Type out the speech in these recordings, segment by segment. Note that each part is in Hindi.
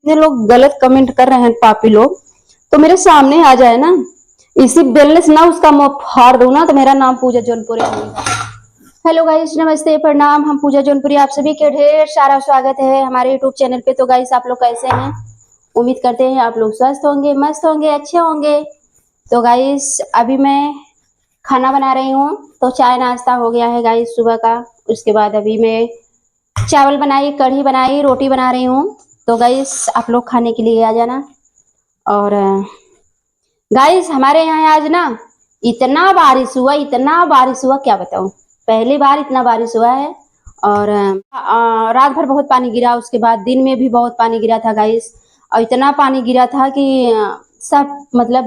ये लोग गलत कमेंट कर रहे हैं पापी लोग, तो मेरे सामने आ जाए ना, इसी बेलने से ना उसका मुंह फाड़ दूं ना, तो मेरा नाम पूजा जौनपुरी है। हेलो गाइस, नमस्ते, प्रणाम। हम पूजा जौनपुरी आप सभी के ढेर सारा स्वागत है हमारे यूट्यूब चैनल पे। तो गाइस, आप लोग कैसे हैं? उम्मीद करते हैं आप लोग स्वस्थ होंगे, मस्त होंगे, अच्छे होंगे। तो गाइस, अभी मैं खाना बना रही हूँ। तो चाय नाश्ता हो गया है गाइस सुबह का। उसके बाद अभी मैं चावल बनाई, कढ़ी बनाई, रोटी बना रही हूँ। तो गाइस, आप लोग खाने के लिए आ जाना। और गाइस, हमारे यहाँ आज ना इतना बारिश हुआ, इतना बारिश हुआ, क्या बताऊं। पहली बार इतना बारिश हुआ है। और रात भर बहुत पानी गिरा, उसके बाद दिन में भी बहुत पानी गिरा था गाइस। और इतना पानी गिरा था कि सब मतलब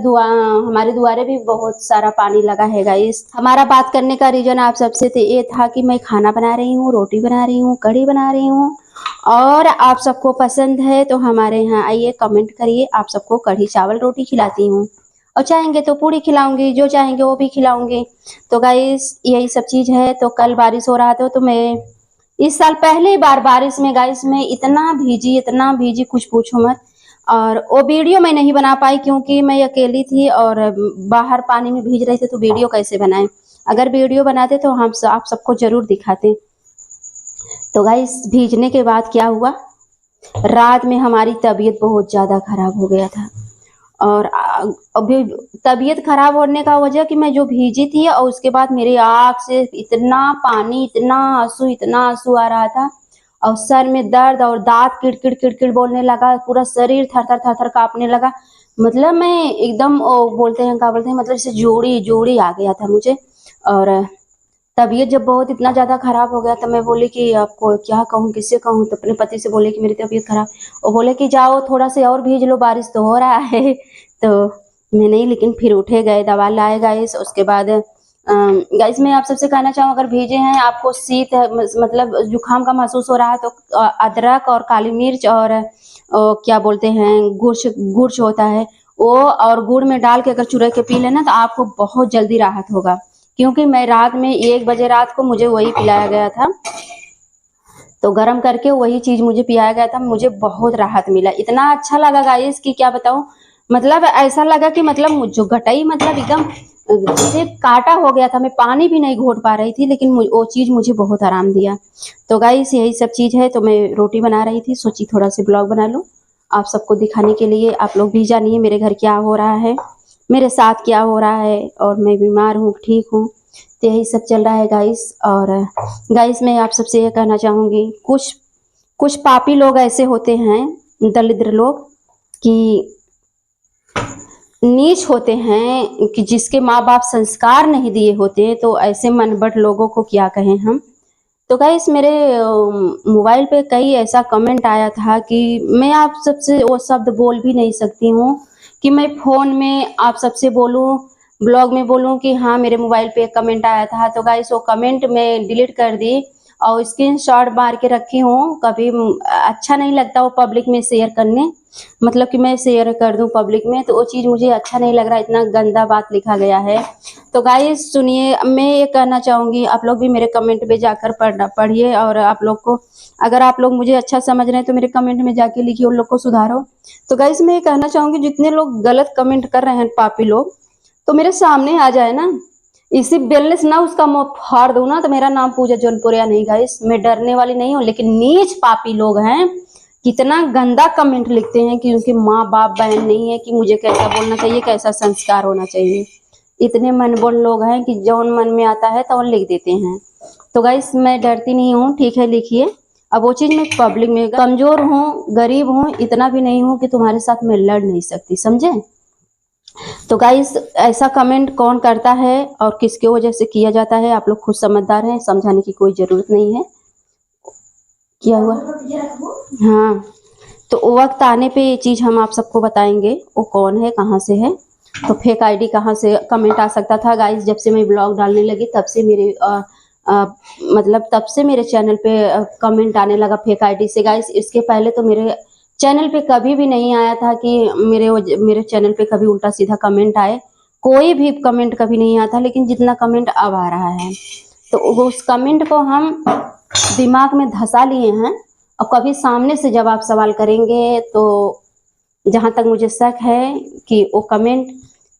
हमारे दुआरे भी बहुत सारा पानी लगा है गाइस। हमारा बात करने का रीजन आप सबसे तो ये था कि मैं खाना बना रही हूँ, रोटी बना रही हूँ, कढ़ी बना रही हूँ, और आप सबको पसंद है तो हमारे यहाँ आइए, कमेंट करिए। आप सबको कढ़ी चावल रोटी खिलाती हूँ, और चाहेंगे तो पूरी खिलाऊंगी, जो चाहेंगे वो भी खिलाऊंगी। तो गाइस, यही सब चीज है। तो कल बारिश हो रहा था, तो मैं इस साल पहली बार बारिश में गाइस मैं इतना भीजी कुछ पूछो मत। और वो वीडियो मैं नहीं बना पाई क्योंकि मैं अकेली थी और बाहर पानी में भीज रही थी, तो वीडियो कैसे बनाए। अगर वीडियो बनाते तो हम आप सबको जरूर दिखाते। तो गाइस, भीजने के बाद क्या हुआ, रात में हमारी तबीयत बहुत ज्यादा खराब हो गया था। और अभी तबीयत खराब होने का वजह कि मैं जो भीजी थी, और उसके बाद मेरी आँख से इतना पानी, इतना आंसू आ रहा था, और सर में दर्द, और दांत किड़किड़ किड़किड़ बोलने लगा, पूरा शरीर थर थर थर थर कांपने लगा। मतलब मैं एकदम बोलते हैं, क्या बोलते हैं, मतलब से जोड़ी जोड़ी आ गया था मुझे। और तबीयत जब बहुत इतना ज़्यादा खराब हो गया, तो मैं बोली कि आपको क्या कहूँ, किससे कहूँ। तो अपने पति से बोले कि मेरी तबीयत खराब। वो बोले कि जाओ थोड़ा से और भीज लो, बारिश तो हो रहा है। तो मैं नहीं, लेकिन फिर उठे गए, दवा लाए गाइस। उसके बाद गाइस, मैं आप सबसे कहना चाहूँ, अगर भीजे हैं, आपको शीत है, मतलब जुकाम का महसूस हो रहा है, तो अदरक और काली मिर्च और क्या बोलते हैं, गुड़ होता है वो, और गुड़ में डाल के अगर चुरा के पी लेना, तो आपको बहुत जल्दी राहत होगा। क्योंकि मैं रात में 1 बजे रात को मुझे वही पिलाया गया था, तो गर्म करके वही चीज मुझे पिलाया गया था। मुझे बहुत राहत मिला, इतना अच्छा लगा गाइस कि क्या बताऊं। मतलब ऐसा लगा कि मतलब मुझे गटाई, मतलब एकदम जैसे काटा हो गया था। मैं पानी भी नहीं घोट पा रही थी, लेकिन वो चीज मुझे बहुत आराम दिया। तो गाइस, यही सब चीज है। तो मैं रोटी बना रही थी, सोची थोड़ा सा ब्लॉग बना लूं आप सबको दिखाने के लिए। आप लोग भी जानिए मेरे घर क्या हो रहा है, मेरे साथ क्या हो रहा है। और मैं बीमार हूँ, ठीक हूँ, तो यही सब चल रहा है गाइस। और गाइस, मैं आप सबसे ये कहना चाहूँगी, कुछ कुछ पापी लोग ऐसे होते हैं, दरिद्र लोग, कि नीच होते हैं, कि जिसके माँ बाप संस्कार नहीं दिए होते, तो ऐसे मनबट लोगों को क्या कहें हम। तो गाइस, मेरे मोबाइल पे कई ऐसा कमेंट आया था कि मैं आप सबसे वो शब्द बोल भी नहीं सकती हूँ कि मैं फोन में आप सबसे बोलूँ, ब्लॉग में बोलूँ कि हाँ मेरे मोबाइल पे एक कमेंट आया था। तो गाइस, वो कमेंट मैं डिलीट कर दी और स्क्रीनशॉट मार के रखी हूँ। कभी अच्छा नहीं लगता वो पब्लिक में शेयर करने, मतलब कि मैं शेयर कर दूं पब्लिक में, तो वो चीज़ मुझे अच्छा नहीं लग रहा, इतना गंदा बात लिखा गया है। तो गाइस सुनिए, मैं ये कहना चाहूँगी, आप लोग भी मेरे कमेंट पे जाकर पढ़िए। और आप लोग को, अगर आप लोग मुझे अच्छा समझ रहे हैं, तो मेरे कमेंट में जाके लिखिए, उन लोग को सुधारो। तो गाइस, मैं ये कहना चाहूँगी, जितने लोग गलत कमेंट कर रहे हैं पापी लोग, तो मेरे सामने आ जाए ना, इसी बेलने से ना उसका मुंह फाड़ दूं ना, तो मेरा नाम पूजा जौनपुरिया नहीं गाइस। मैं डरने वाली नहीं हूँ, लेकिन नीच पापी लोग हैं, कितना गंदा कमेंट लिखते हैं कि उनके माँ बाप बहन नहीं है, कि मुझे कैसा बोलना चाहिए, कैसा संस्कार होना चाहिए। इतने मनबोल लोग हैं कि जौन मन में आता है तो लिख देते हैं। तो गाइस, मैं डरती नहीं हूँ, ठीक है, लिखिए। अब वो चीज मैं पब्लिक में, कमजोर हूँ, गरीब हूँ, इतना भी नहीं हूँ कि तुम्हारे साथ मैं लड़ नहीं सकती, समझे। तो गाइस, ऐसा कमेंट कौन करता है और किसके वजह से किया जाता है, आप लोग खुद समझदार हैं, समझाने की कोई जरूरत नहीं है। क्या हुआ? हाँ, तो वक्त आने पे ये चीज हम आप सबको बताएंगे, वो कौन है, कहाँ से है। तो फेक आईडी कहाँ से कमेंट आ सकता था गाइस। जब से मैं ब्लॉग डालने लगी, तब से मेरे मतलब तब से मेरे चैनल पे कमेंट आने लगा फेक आईडी से गाइस। इसके पहले तो मेरे चैनल पे कभी भी नहीं आया था कि मेरे चैनल पे कभी उल्टा सीधा कमेंट आए, कोई भी कमेंट कभी नहीं आता, लेकिन जितना कमेंट अब आ रहा है, तो उस कमेंट को हम दिमाग में धंसा लिए हैं, और कभी सामने से जब आप सवाल करेंगे तो जहाँ तक मुझे शक है कि वो कमेंट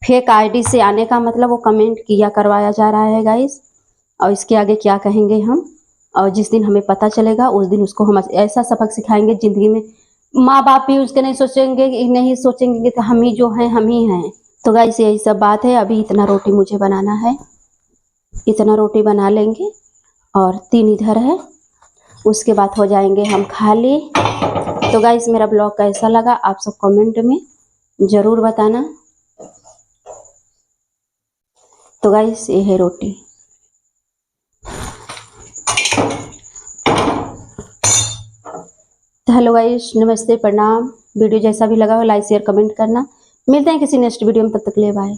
फेक आईडी से आने का मतलब वो कमेंट किया करवाया जा रहा है गाइस। और इसके आगे क्या कहेंगे हम, और जिस दिन हमें पता चलेगा उस दिन उसको हम ऐसा सबक सिखाएंगे जिंदगी में माँ बाप भी उसके नहीं सोचेंगे कि हम ही जो हैं हम ही हैं। तो गाइस यही सब बात है। अभी इतना रोटी मुझे बनाना है, इतना रोटी बना लेंगे और 3 इधर है, उसके बाद हो जाएंगे हम खाली। तो गाइस मेरा ब्लॉग कैसा लगा आप सब कमेंट में ज़रूर बताना। तो गाइस ये है रोटी। तो हेलो गाइस, नमस्ते, प्रणाम। वीडियो जैसा भी लगा हो लाइक शेयर कमेंट करना। मिलते हैं किसी नेक्स्ट वीडियो में, तब तक ले बाय।